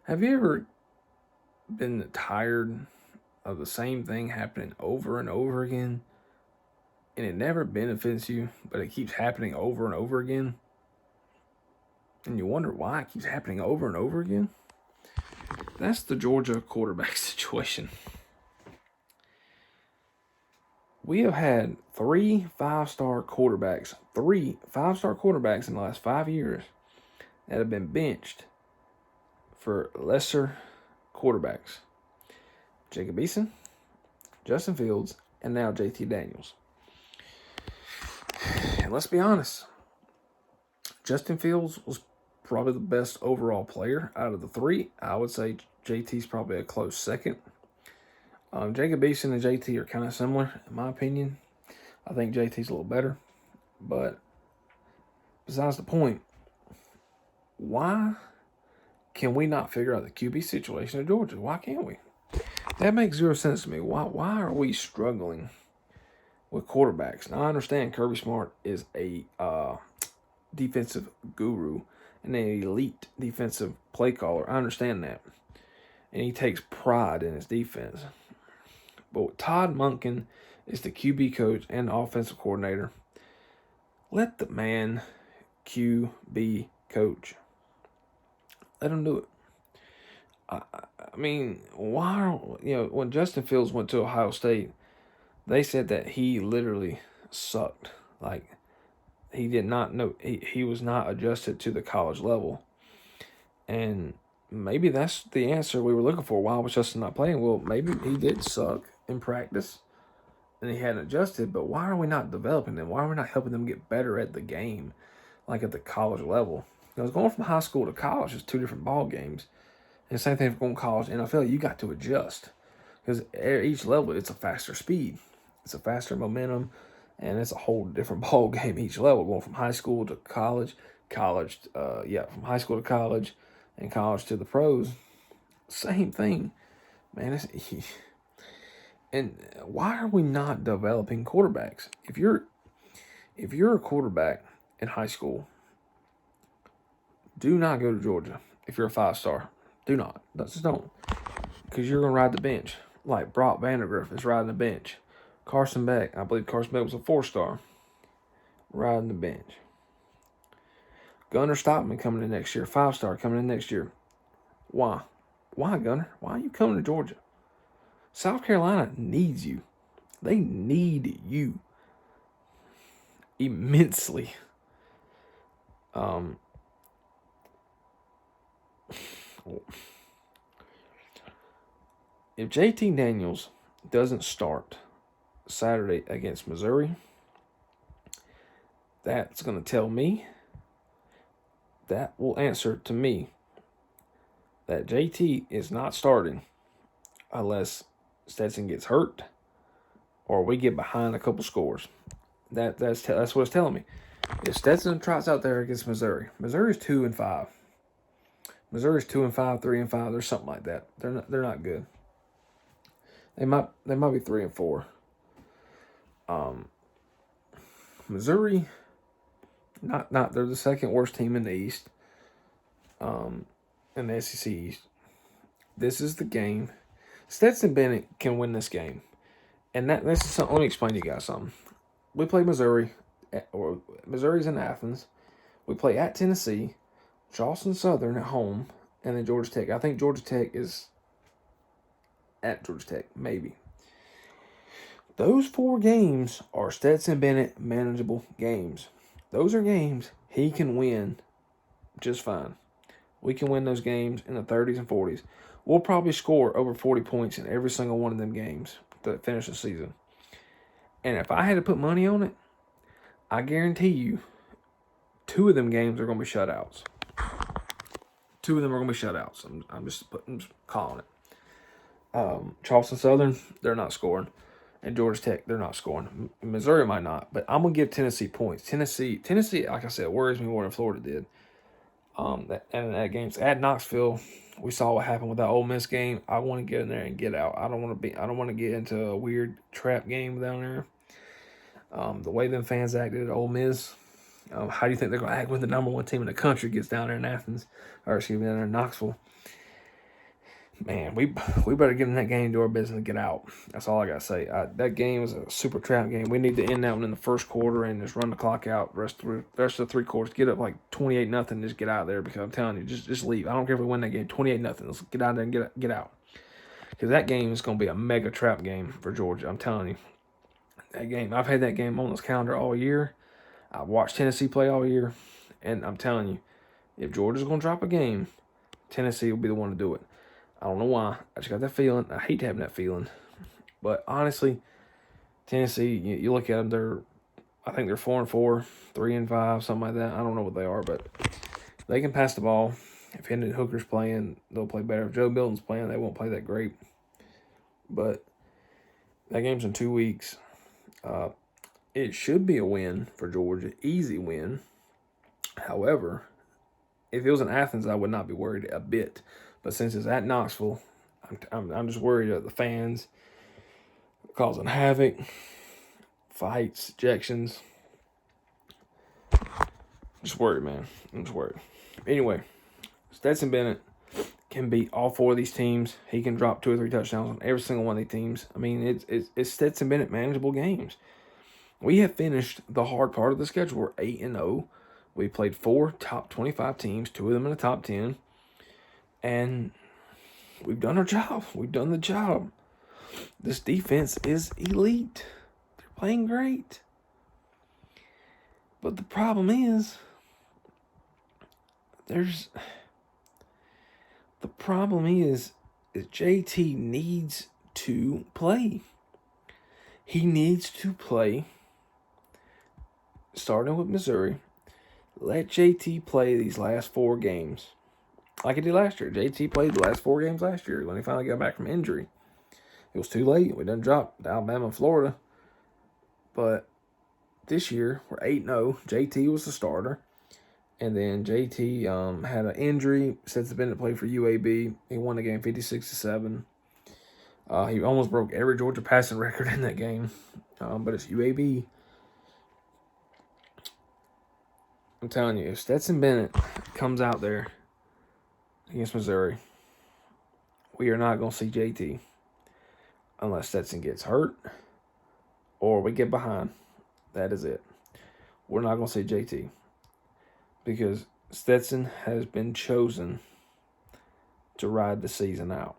Have you ever been tired of the same thing happening over and over again, and it never benefits you, but it keeps happening over and over again? And you wonder why it keeps happening over and over again? That's the Georgia quarterback situation. We have had three five-star quarterbacks in the last 5 years that have been benched for lesser quarterbacks. Jacob Eason, Justin Fields, and now JT Daniels. And let's be honest, Justin Fields was probably the best overall player out of the three. I would say JT's probably a close second. Jacob Eason and JT are kind of similar, in my opinion. I think JT's a little better. But besides the point, why can we not figure out the QB situation in Georgia? Why can't we? That makes zero sense to me. Why are we struggling with quarterbacks? Now, I understand Kirby Smart is a defensive guru and an elite defensive play caller. I understand that. And he takes pride in his defense. But Todd Monken is the QB coach and the offensive coordinator. Let the man QB coach. Let him do it. I mean, why? When Justin Fields went to Ohio State, they said that he literally sucked. Like, he did not know. He was not adjusted to the college level. And maybe that's the answer we were looking for. Why was Justin not playing? Well, maybe he did suck in practice and he hadn't adjusted, but why are we not developing them? Why are we not helping them get better at the game, like at the college level? Because going from high school to college is two different ball games. And the same thing for going college to NFL, you got to adjust. Because at each level, it's a faster speed. It's a faster momentum, and it's a whole different ball game each level. Going from high school to college, from high school to college, and college to the pros. Same thing, man. And why are we not developing quarterbacks? If you're a quarterback in high school, do not go to Georgia. If you're a 5-star, do not. Just don't. Because you're going to ride the bench. Like Brock Vandergriff is riding the bench. Carson Beck, I believe Carson Beck was a 4-star, riding the bench. Gunnar Stockman coming in next year, 5-star coming in next year. Why? Why, Gunnar? Why are you coming to Georgia? South Carolina needs you. They need you immensely. If JT Daniels doesn't start Saturday against Missouri, that's going to tell me, that will answer to me that JT is not starting unless Stetson gets hurt or we get behind a couple scores. That's what it's telling me. If Stetson trots out there against Missouri's 2-5. Missouri's 2-5, 3-5. There's something like that. They're not good. They might be 3-4. Missouri, not they're the second worst team in the East. In the SEC East. This is the game. Stetson Bennet can win this game. And this is something. Let me explain to you guys something. We play Missouri, or Missouri's in Athens. We play at Tennessee, Charleston Southern at home, and then Georgia Tech. I think Georgia Tech is at Georgia Tech, maybe. Those 4 games are Stetson Bennett manageable games. Those are games he can win just fine. We can win those games in the 30s and 40s. We'll probably score over 40 points in every single one of them games to finish the season. And if I had to put money on it, I guarantee you 2 of them games are going to be shutouts. 2 of them are going to be shutouts. I'm just calling it. Charleston Southern, they're not scoring. And Georgia Tech, they're not scoring. Missouri might not, but I'm going to give Tennessee points. Tennessee, like I said, worries me more than Florida did. That game's at Knoxville. We saw what happened with that Ole Miss game. I want to get in there and get out. I don't want to get into a weird trap game down there. The way them fans acted at Ole Miss. How do you think they're going to act when the number 1 team in the country gets down there in Athens, or down there in Knoxville? Man, we better get in that game, do our business, and get out. That's all I got to say. That game was a super trap game. We need to end that one in the first quarter and just run the clock out. Rest of the three quarters. Get up like 28-0. Just get out of there because I'm telling you, just leave. I don't care if we win that game 28-0. Let's get out there and get out. Because that game is going to be a mega trap game for Georgia. I'm telling you. That game, I've had that game on this calendar all year. I've watched Tennessee play all year. And I'm telling you, if Georgia's going to drop a game, Tennessee will be the one to do it. I don't know why. I just got that feeling. I hate having that feeling. But honestly, Tennessee, you look at them, I think they're 4-4, 3-5, something like that. I don't know what they are, but they can pass the ball. If Hendon Hooker's playing, they'll play better. If Joe Milton's playing, they won't play that great. But that game's in 2 weeks. It should be a win for Georgia, easy win. However, if it was in Athens, I would not be worried a bit. But since it's at Knoxville, I'm just worried that the fans causing havoc, fights, ejections. Just worried, man. I'm just worried. Anyway, Stetson Bennet can beat all four of these teams. He can drop 2 or 3 touchdowns on every single one of these teams. I mean, it's Stetson Bennet manageable games. We have finished the hard part of the schedule. We're 8-0. We played 4 top 25 teams, 2 of them in the top 10. And we've done our job. We've done the job. This defense is elite. They're playing great. But the problem is, JT needs to play. He needs to play, starting with Missouri. Let JT play these last 4 games. Like he did last year. JT played the last 4 games last year when he finally got back from injury. It was too late. We done dropped Alabama and Florida. But this year, we're 8-0. JT was the starter. And then JT had an injury. Stetson Bennet played for UAB. He won the game 56-7. He almost broke every Georgia passing record in that game. But it's UAB. I'm telling you, if Stetson Bennet comes out there against Missouri, we are not going to see JT unless Stetson gets hurt or we get behind. That is it. We're not going to see JT because Stetson has been chosen to ride the season out.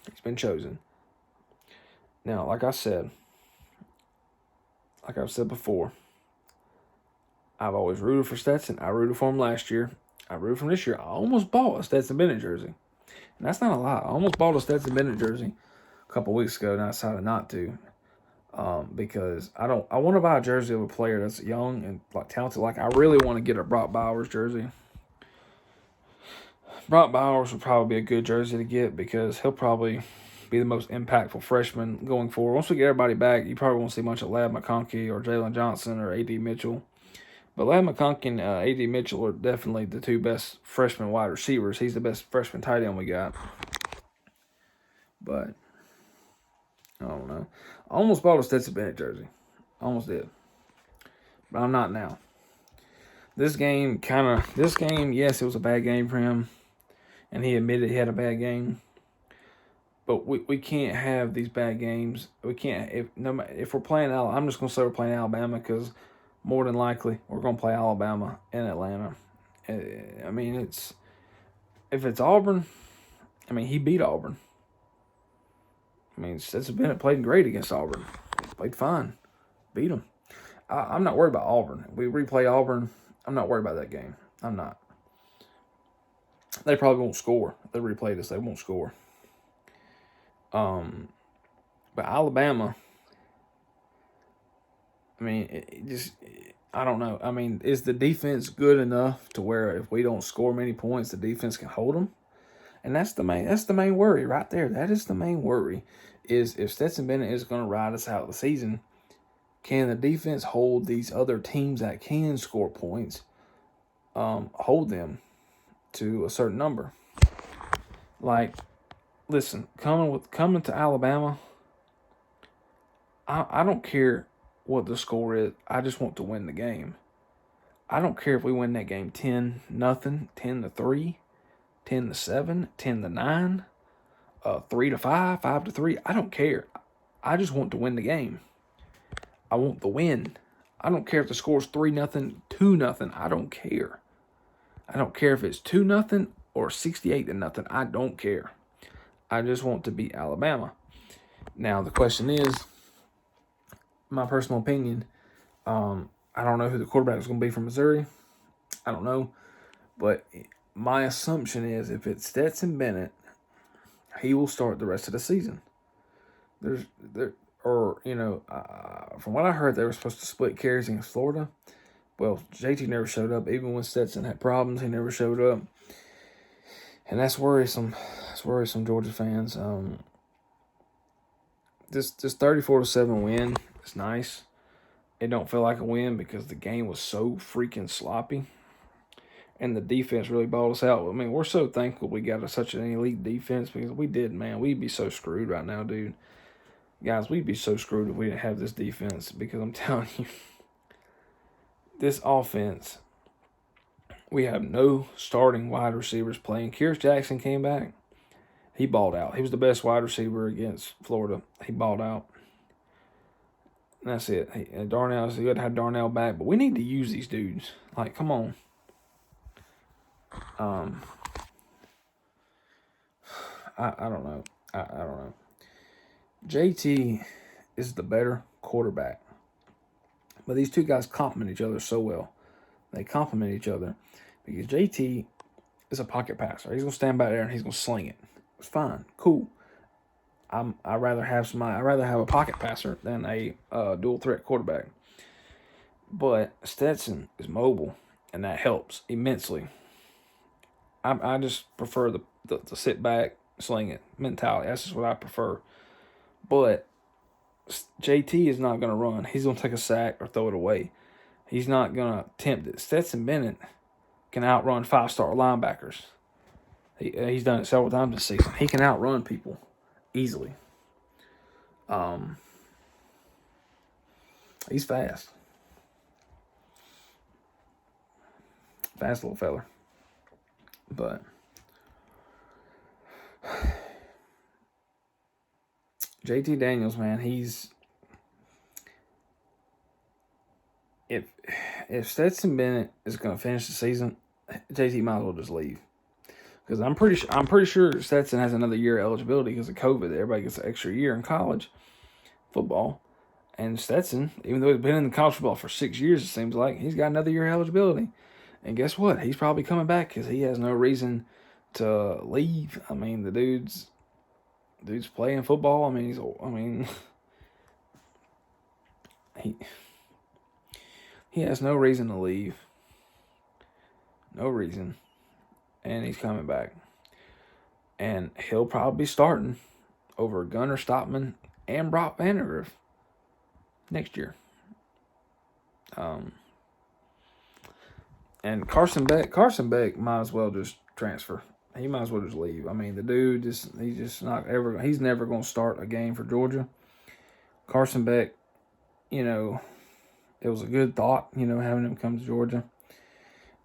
He's been chosen. Now, like I've said before, I've always rooted for Stetson. I rooted for him last year. I rooted for him this year. I almost bought a Stetson Bennet jersey. And that's not a lie. I almost bought a Stetson Bennet jersey a couple weeks ago, and I decided not to. Because I want to buy a jersey of a player that's young and like talented. Like I really want to get a Brock Bowers jersey. Brock Bowers would probably be a good jersey to get because he'll probably be the most impactful freshman going forward. Once we get everybody back, you probably won't see much of Ladd McConkey or Jalen Johnson or A.D. Mitchell. But Ladd McConkey and A.D. Mitchell are definitely the 2 best freshman wide receivers. He's the best freshman tight end we got. But I don't know. I almost bought a Stetson Bennet jersey. Almost did. But I'm not now. This game, yes, it was a bad game for him. And he admitted he had a bad game. But we can't have these bad games. We can't. If we're playing Alabama, I'm just going to say we're playing Alabama because more than likely we're going to play Alabama in Atlanta. I mean, if it's Auburn, I mean, he beat Auburn. I mean, Stetson Bennet played great against Auburn. Played fine. Beat them. I'm not worried about Auburn. We replay Auburn. I'm not worried about that game. I'm not. They probably won't score. If they replay this, they won't score. But Alabama, I mean, I don't know. I mean, is the defense good enough to where if we don't score many points, the defense can hold them? And that's the main worry right there. That is the main worry, is if Stetson Bennet is going to ride us out of the season, can the defense hold these other teams that can score points, hold them to a certain number? Like, listen, coming to Alabama, I don't care what the score is. I just want to win the game. I don't care if we win that game 10-0, 10-3, 10-7, 10-9. 3-5, 5-3. I don't care. I just want to win the game. I want the win. I don't care if the score's 3-0, 2-0. I don't care. I don't care if it's 2-0 or 68-0. I don't care. I just want to beat Alabama. Now the question is, my personal opinion. I don't know who the quarterback is going to be from Missouri. I don't know, but my assumption is if it's Stetson Bennet, he will start the rest of the season. From what I heard, they were supposed to split carries against Florida. Well, JT never showed up. Even when Stetson had problems, he never showed up. And that's worrisome. That's worrisome, Georgia fans. This 34-7 win is nice. It don't feel like a win because the game was so freaking sloppy. And the defense really balled us out. I mean, we're so thankful we got such an elite defense because we did, man. We'd be so screwed right now, dude. Guys, we'd be so screwed if we didn't have this defense because I'm telling you, this offense, we have no starting wide receivers playing. Kyrus Jackson came back. He balled out. He was the best wide receiver against Florida. He balled out. And that's it. Darnell is good to have Darnell back, but we need to use these dudes. Like, come on. I don't know. I don't know. JT is the better quarterback. But these two guys complement each other so well. They complement each other because JT is a pocket passer. He's going to stand back there and he's going to sling it. It's fine. Cool. I'd rather have a pocket passer than a dual threat quarterback. But Stetson is mobile, and that helps immensely. I just prefer the sit back, sling it mentality. That's just what I prefer. But JT is not going to run. He's going to take a sack or throw it away. He's not going to attempt it. Stetson Bennett can outrun 5-star linebackers. He's done it several times this season. He can outrun people easily. He's fast. Fast little fella. But JT Daniels, man, if Stetson Bennett is going to finish the season, JT might as well just leave. Because I'm pretty sure Stetson has another year of eligibility because of COVID. Everybody gets an extra year in college football. And Stetson, even though he's been in the college football for 6 years, it seems like, he's got another year of eligibility. And guess what? He's probably coming back because he has no reason to leave. I mean, the dude's playing football. I mean, he has no reason to leave. No reason. And he's coming back. And he'll probably be starting over Gunnar Stockman and Brock Vandagriff next year. And Carson Beck might as well just transfer. He might as well just leave. I mean, the dude he's never going to start a game for Georgia. Carson Beck, it was a good thought, having him come to Georgia.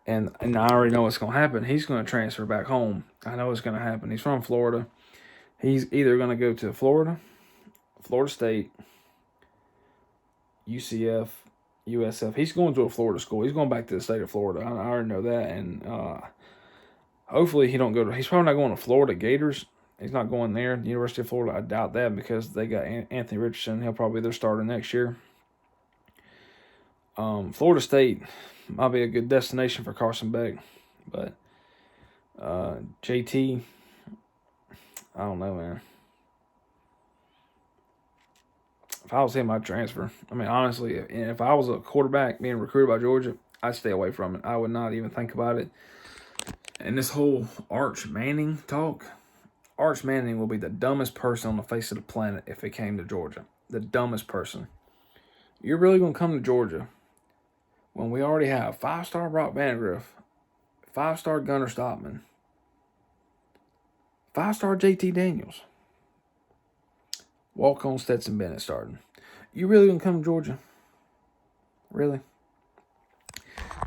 And I already know what's going to happen. He's going to transfer back home. I know what's going to happen. He's from Florida. He's either going to go to Florida State, UCF, USF. He's going to a Florida school. He's going back to the state of Florida. I already know that. And hopefully he don't go to – he's probably not going to Florida Gators. He's not going there. The University of Florida, I doubt that because they got Anthony Richardson. He'll probably be their starter next year. Florida State might be a good destination for Carson Beck. But JT, I don't know, man. If I was him, I'd transfer. I mean, honestly, if I was a quarterback being recruited by Georgia, I'd stay away from it. I would not even think about it. And this whole Arch Manning talk, Arch Manning will be the dumbest person on the face of the planet if it came to Georgia. The dumbest person. You're really going to come to Georgia when we already have 5-star Brock Vandagriff, 5-star Gunnar Stockman, 5-star JT Daniels, walk-on Stetson Bennett starting. You really going to come to Georgia? Really?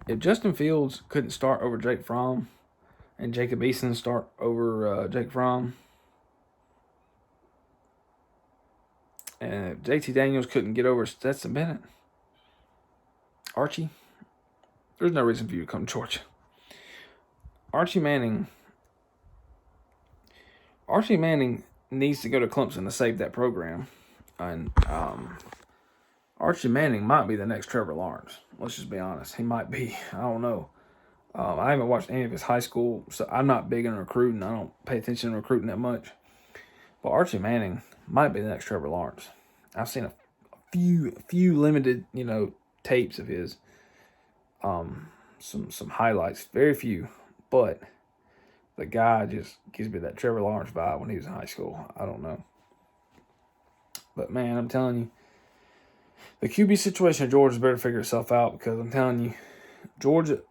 If Justin Fields couldn't start over Jake Fromm and Jacob Eason start over Jake Fromm, And if JT Daniels couldn't get over Stetson Bennett, Archie, there's no reason for you to come to Georgia. Archie Manning needs to go to Clemson to save that program. And Archie Manning might be the next Trevor Lawrence. Let's just be honest. He might be. I don't know. I haven't watched any of his high school, so I'm not big in recruiting. I don't pay attention to recruiting that much. But Archie Manning might be the next Trevor Lawrence. I've seen a few limited, tapes of his. Some highlights, very few, but the guy just gives me that Trevor Lawrence vibe when he was in high school. I don't know. But man, I'm telling you, the QB situation of Georgia better figure itself out, because I'm telling you, Georgia's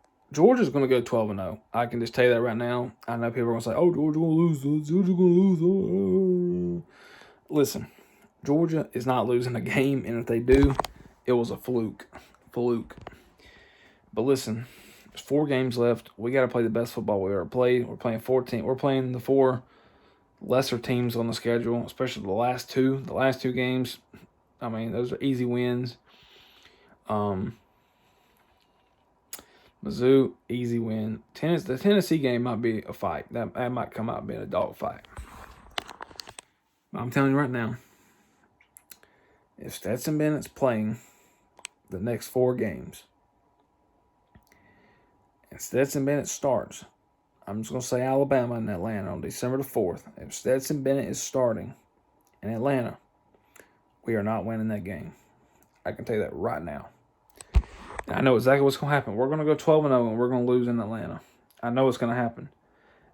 going to go 12-0. I can just tell you that right now. I know people are going to say, "Oh, Georgia's going to lose. Georgia's going to lose." Listen, Georgia is not losing a game, and if they do, it was a fluke. But listen, there's 4 games left. We got to play the best football we ever played. We're playing 14. We're playing the 4 lesser teams on the schedule, especially the last two. The last 2 games, I mean, those are easy wins. Mizzou, easy win. The Tennessee game might be a fight. That might come out being a dog fight. But I'm telling you right now, if Stetson Bennett's playing the next 4 games, and Stetson Bennett starts, I'm just going to say Alabama and Atlanta on December the 4th. If Stetson Bennett is starting in Atlanta, we are not winning that game. I can tell you that right now. I know exactly what's going to happen. We're going to go 12-0 and we're going to lose in Atlanta. I know what's going to happen.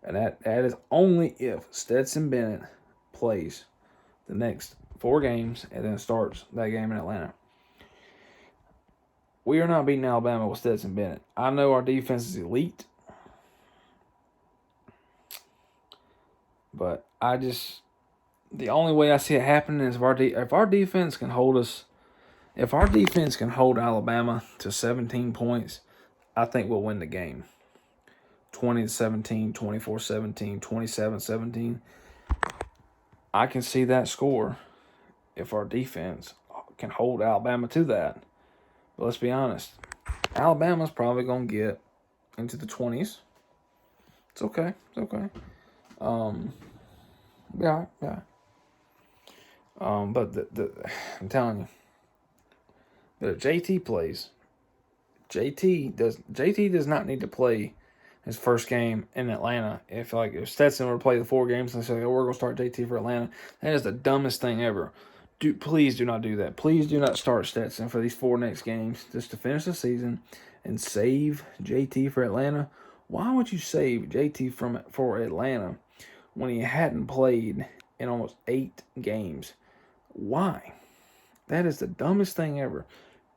And that is only if Stetson Bennett plays the next 4 games and then starts that game in Atlanta. We are not beating Alabama with Stetson Bennett. I know our defense is elite, but the only way I see it happening is if our defense can hold us. If our defense can hold Alabama to 17 points, I think we'll win the game. 20-17, 24-17, 27-17. I can see that score if our defense can hold Alabama to that. But let's be honest, Alabama's probably going to get into the 20s. It's okay. Yeah. But I'm telling you, but if JT plays, JT does not need to play his first game in Atlanta. If Stetson were to play the 4 games and say, "Oh, we're going to start JT for Atlanta," that is the dumbest thing ever. Please do not do that. Please do not start Stetson for these 4 next games just to finish the season and save JT for Atlanta. Why would you save JT for Atlanta when he hadn't played in almost 8 games? Why? That is the dumbest thing ever.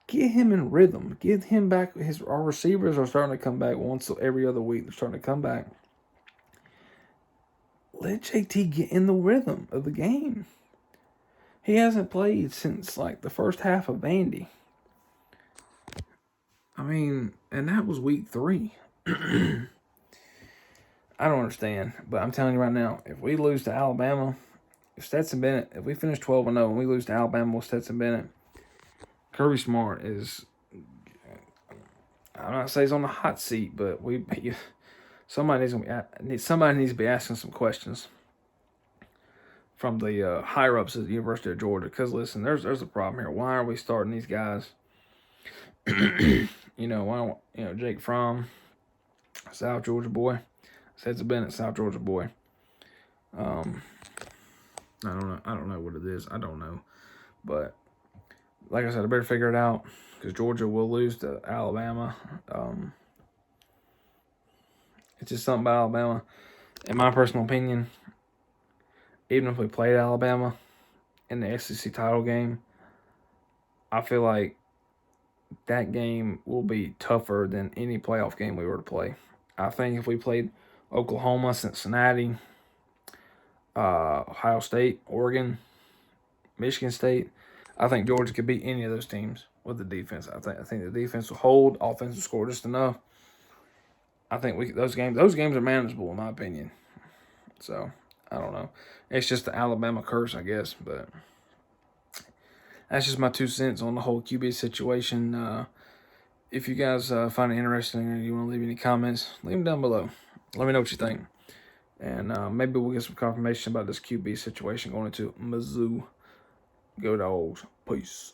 Get him in rhythm. Get him back. Our receivers are starting to come back once every other week. They're starting to come back. Let JT get in the rhythm of the game. He hasn't played since the first half of Vandy. I mean, and that was week 3. I don't understand, but I'm telling you right now, if we lose to Alabama, if we finish 12-0 and we lose to Alabama with Stetson Bennett, Kirby Smart is, I'm not saying he's on the hot seat, but somebody needs to be asking some questions from the higher ups at the University of Georgia. Because listen, there's a problem here. Why are we starting these guys? Jake Fromm, South Georgia boy, Stetson Bennett, South Georgia boy. I don't know what it is. I don't know, but like I said, I better figure it out because Georgia will lose to Alabama. It's just something about Alabama. In my personal opinion, even if we played Alabama in the SEC title game, I feel like that game will be tougher than any playoff game we were to play. I think if we played Oklahoma, Cincinnati, Ohio State, Oregon, Michigan State, I think Georgia could beat any of those teams with the defense. I think the defense will hold, offense will score just enough. I think those games are manageable in my opinion. So I don't know. It's just the Alabama curse, I guess. But that's just my 2 cents on the whole QB situation. If you guys find it interesting or you want to leave any comments, leave them down below. Let me know what you think. And maybe we'll get some confirmation about this QB situation going into Mizzou. Go Dogs. Peace.